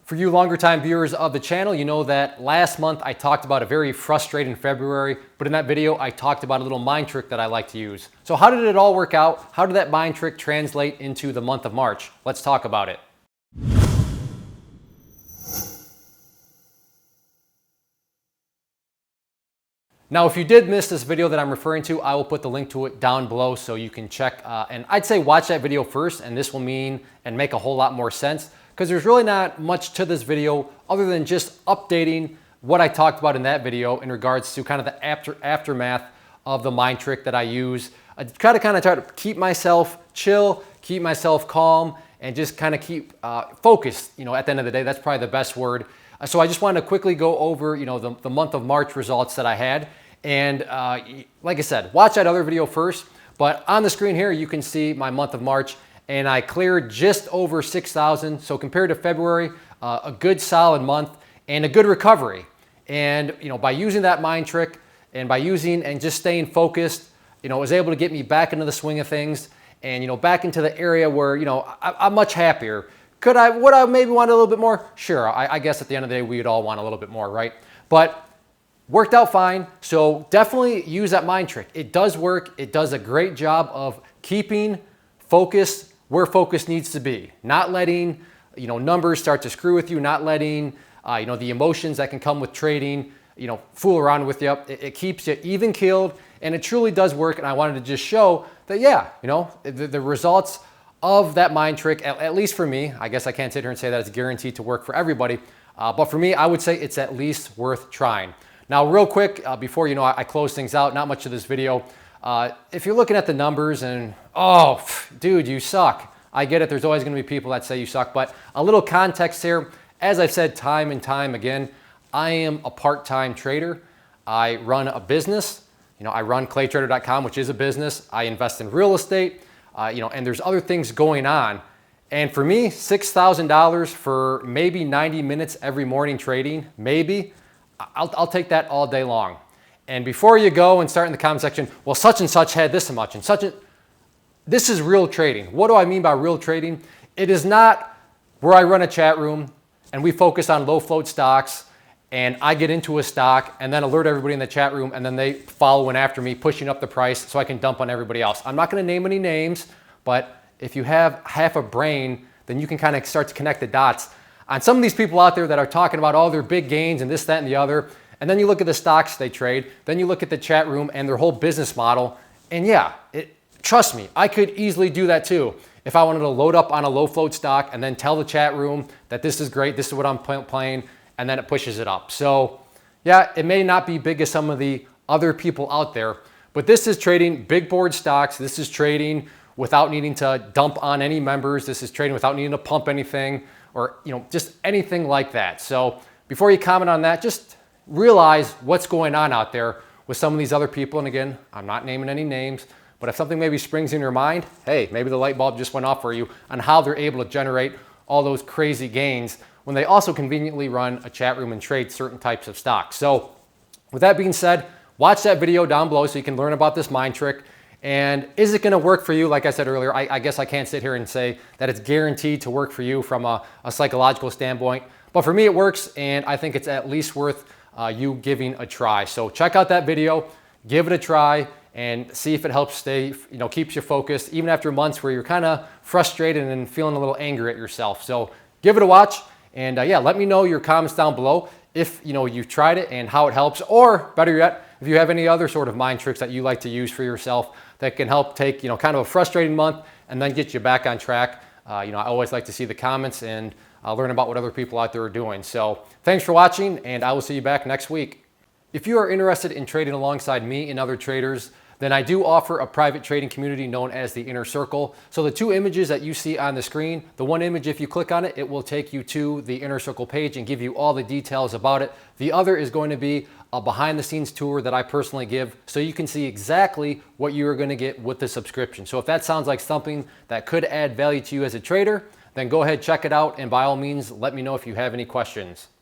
For you longer time viewers of the channel, you know that last month I talked about a very frustrating February, but in that video I talked about a little mind trick that I like to use. So how did it all work out? How did that mind trick translate into the month of March? Let's talk about it. Now, if you did miss this video that I'm referring to, I will put the link to it down below so you can check. And I'd say watch that video first, and this will mean and make a whole lot more sense because there's really not much to this video other than just updating what I talked about in that video in regards to kind of the aftermath of the mind trick that I use. I try to keep myself chill, keep myself calm, and just kind of keep focused. You know, at the end of the day, that's probably the best word. So I just wanted to quickly go over, the month of March results that I had. And like I said, watch that other video first. But on the screen here, you can see my month of March, and I cleared just over 6,000. So compared to February, a good solid month and a good recovery. And by using that mind trick and by using and just staying focused, it was able to get me back into the swing of things and back into the area where I'm much happier. Would I maybe want a little bit more? Sure, I guess at the end of the day, we'd all want a little bit more, right? But worked out fine. So definitely use that mind trick. It does work. It does a great job of keeping focus where focus needs to be. Not letting, numbers start to screw with you, not letting, the emotions that can come with trading, fool around with you. It keeps you even keeled, and it truly does work. And I wanted to just show that, yeah, the results of that mind trick, at least for me, I guess I can't sit here and say that it's guaranteed to work for everybody, but for me, I would say it's at least worth trying. Now, real quick, before I close things out, not much of this video, if you're looking at the numbers and, oh, dude, you suck. I get it, there's always gonna be people that say you suck, but a little context here. As I've said time and time again, I am a part-time trader. I run a business. I run ClayTrader.com, which is a business. I invest in real estate. And there's other things going on. And for me, $6,000 for maybe 90 minutes every morning trading, maybe, I'll take that all day long. And before you go and start in the comment section, well, such and such had this much and this is real trading. What do I mean by real trading? It is not where I run a chat room and we focus on low float stocks and I get into a stock and then alert everybody in the chat room and then they follow in after me, pushing up the price so I can dump on everybody else. I'm not gonna name any names, but if you have half a brain, then you can kind of start to connect the dots on some of these people out there that are talking about all their big gains and this, that, and the other. And then you look at the stocks they trade, then you look at the chat room and their whole business model. And yeah, trust me, I could easily do that too. If I wanted to load up on a low float stock and then tell the chat room that this is great, this is what I'm playing, and then it pushes it up. So yeah, it may not be big as some of the other people out there, but this is trading big board stocks. This is trading without needing to dump on any members. This is trading without needing to pump anything or just anything like that. So before you comment on that, just realize what's going on out there with some of these other people. And again, I'm not naming any names, but if something maybe springs in your mind, hey, maybe the light bulb just went off for you on how they're able to generate all those crazy gains when they also conveniently run a chat room and trade certain types of stocks. So with that being said, watch that video down below so you can learn about this mind trick. And is it gonna work for you? Like I said earlier, I guess I can't sit here and say that it's guaranteed to work for you from a psychological standpoint, but for me it works, and I think it's at least worth you giving a try. So check out that video, give it a try, and see if it helps keeps you focused, even after months where you're kind of frustrated and feeling a little angry at yourself. So give it a watch, and yeah, let me know your comments down below if you've tried it and how it helps, or better yet, if you have any other sort of mind tricks that you like to use for yourself that can help take kind of a frustrating month and then get you back on track. I always like to see the comments and learn about what other people out there are doing. So thanks for watching, and I will see you back next week. If you are interested in trading alongside me and other traders, then I do offer a private trading community known as the Inner Circle. So the two images that you see on the screen, the one image, if you click on it, it will take you to the Inner Circle page and give you all the details about it. The other is going to be a behind the scenes tour that I personally give so you can see exactly what you are going to get with the subscription. So if that sounds like something that could add value to you as a trader, then go ahead, check it out, and by all means, let me know if you have any questions.